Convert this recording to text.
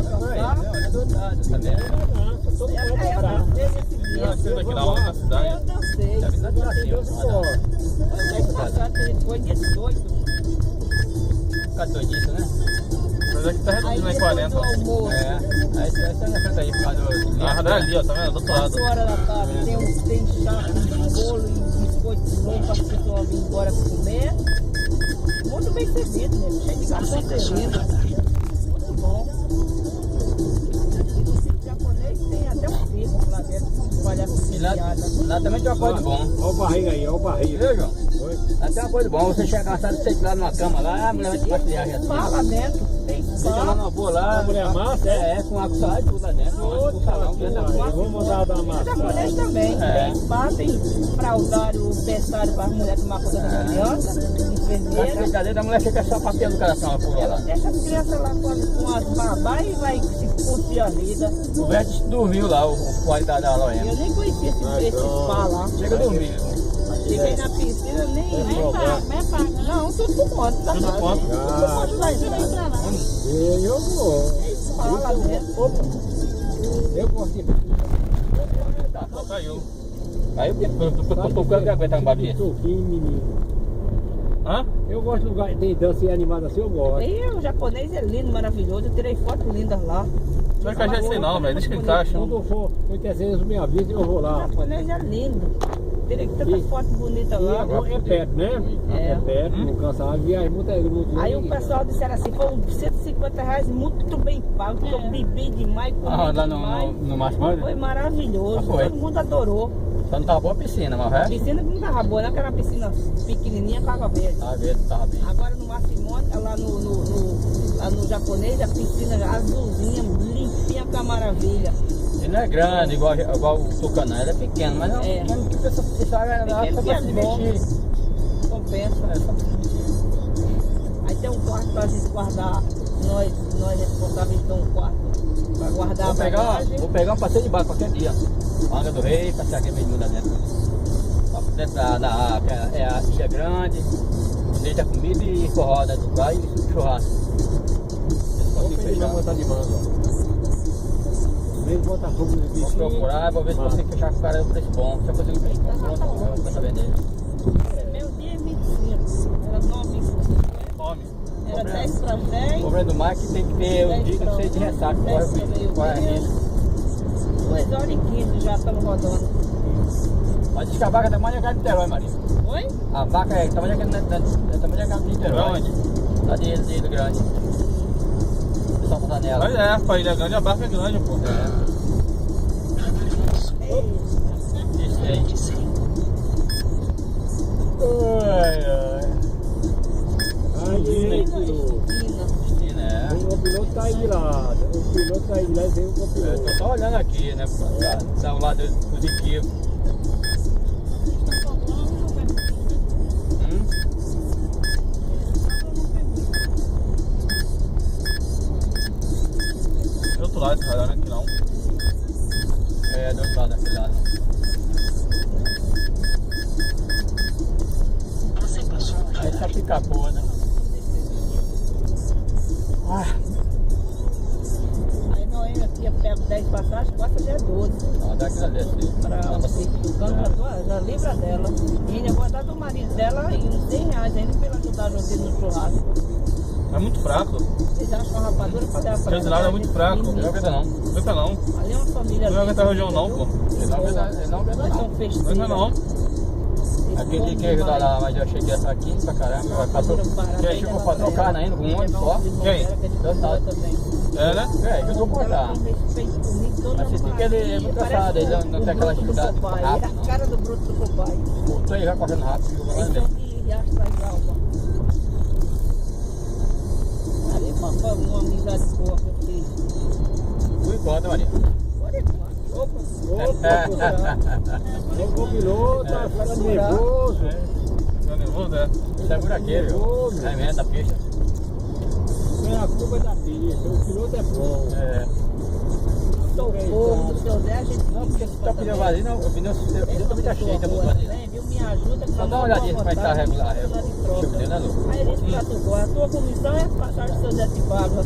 só. Olha do outro lado, tá vendo? Você daqui na hora na cidade. Eu dancei. Tá vindo lá de cima. O mês passado a gente foi dia 18. Fica doidice, né? Mas aqui tá reduzindo em 40. É. Aí você tá na frente aí, por causa do... Ah, é ali, ó, tá vendo? Do outro lado. 4 horas da tarde tem chá, bolo e biscoito de novo para as pessoas virem embora comer. Muito bem servido, né? Cheio de garçom servindo. Muito bom. E no sítio japonês tem até um filho lá dentro. Olha E lá também tem uma coisa de bom. Olha o barriga aí, olha o barriga. Viu, João? Lá tem uma coisa de bom. Você chega cansado, você lá numa cama lá, a mulher vai te passear já. spa lá dentro. Tem Fica lá spa. numa boa lá. A mulher massa, Com água salada e tudo lá dentro. Outro salão, vamos mandar dar uma O japonês também. Tem spa, tem fraldário, berçário para as mulheres tomar conta da criança, Essa enfermeira. brincadeira da mulher fica só papel no coração por lá. Deixa as crianças lá com as babás e vai se curtir a vida. O Vete dormiu lá, o pai da Lorena. Eu nem conhecia esse spa lá. Chega a dormir. Cheguei na piscina, nem pago. Não, tudo por conta. Tá? Tudo por conta. Tudo por conta da entrada. Eu vou. Tem spa lá dentro. Opa. Eu gosto de... Caiu. Aí eu tô que aguentar um babinho. Toquinho, menino. Hã? Eu gosto de lugar que tem dança e animada assim, eu gosto. E o japonês é lindo, maravilhoso. Eu tirei fotos lindas lá. Não vai encaixar isso aí não, velho. Deixa que encaixa. Quando eu for com interesse, me avisa e eu vou O lá. japonês é lindo. Tirei tantas fotos bonitas E lá. é perto, né? É. É perto, não cansa a viagem, muito Aí o pessoal disseram assim, foi uns R$150 muito bem pago, porque eu bebi demais, comi Lá demais. no Máximo. Foi maravilhoso, Ah, foi? todo mundo adorou. Só não tava boa a piscina, mas o A resto. piscina não tava boa, não, que era uma piscina pequenininha com água verde. Tava verde, tava bem. Agora no Massimone, lá no japonês, a piscina azulzinha, limpinha com a maravilha. Ele não é grande, igual o Tucanã, ele é pequeno, mas não é pequeno que a pessoa vai lá só pra se divertir. Compensa. É, só pra se divertir. Aí tem um quarto pra gente guardar, nós responsáveis de um quarto pra guardar a bagagem. Vou pegar um passeio de barco qualquer dia. Manga do Rei, passear aqui meio mundo dentro. Dentro é a Ilha Grande, onde tem comida e forró do pai e churrasco. Esse consigo fechar. Vou botar de manga, ó. Mesmo botar fogo no Vou bichinho. procurar, vou ver se consigo fechar com o cara um preço bom. Se eu conseguir fechar com pronto, eu vou saber dele. Meu dia é 25, era 9,50, Come. era 10 para 10, O problema do mar é que tem que ter um dia que não sei de ressaca, corre risco. 2 horas e 15 já estamos rodando. Mas diz que a vaca é tamanho de Niterói, Maria. Oi? A vaca é tamanho de Niterói. Onde? Lá de Ilha Grande. O pessoal tá nela. Mas é, pra Ilha Grande a barca é grande, pô. Isso aí. Ai, ai. Aí, piloto. Sim, né? O piloto tá aí de lado. O piloto tá aí de lado e vem o Eu copiloto. tô só olhando aqui, né? Pra dar um lado positivo. Do outro lado, cara, né? Aqui não. É, do outro lado, daquele lado. Aí essa pica boa, né? Aí nós aqui eu pego 10 passagens, quase já é 12. Ó, dá aquela desse. Para o sítio, já livra dela. E ainda vou dar do marido dela em uns R$100 ainda pra ela ajudar a gente no churrasco. É muito fraco. Vocês acham uma rapadura pra dar pra Esse lado é muito fraco. Não aguenta não. Não aguenta não. Ali é uma família. Não aguenta a região não, pô. Ele não aguenta Nós não. somos festeiros. Não aguenta não. Aquele dia que ia ajudar lá, mas eu achei que ia estar aqui pra caramba. Que aí chegou pra trocar ainda com um monte só. Quem? Também. É, né? É, ajudou a cortar. Mas você tem que ele é muito cansado, ele não tem aquela atividade Ele é rápida. a cara do bruto do papai. Voltou aí já correndo rápido e jogou lá Eles dentro. são de Riacho das Almas. Ali papai, uma amizade boa que eu fiz. Por enquanto, Maria. Por enquanto. Opa. O copiloto tá ficando nervoso. Tá nervoso, é? Isso é buraqueiro, viu? Remenda a pista. É a culpa da pista. O piloto é bom. É. Sou povo do seu Zé, a gente Não, porque se tá o pneu vazio, não, o pneu também tá cheio, tá muito vazio. Viu? Me ajuda. Só dá uma olhadinha como é que tá regular. Deixa eu ver, né, Lu? Aí eles tratam agora. A tua comissão é as passagens do seu Zé te paga.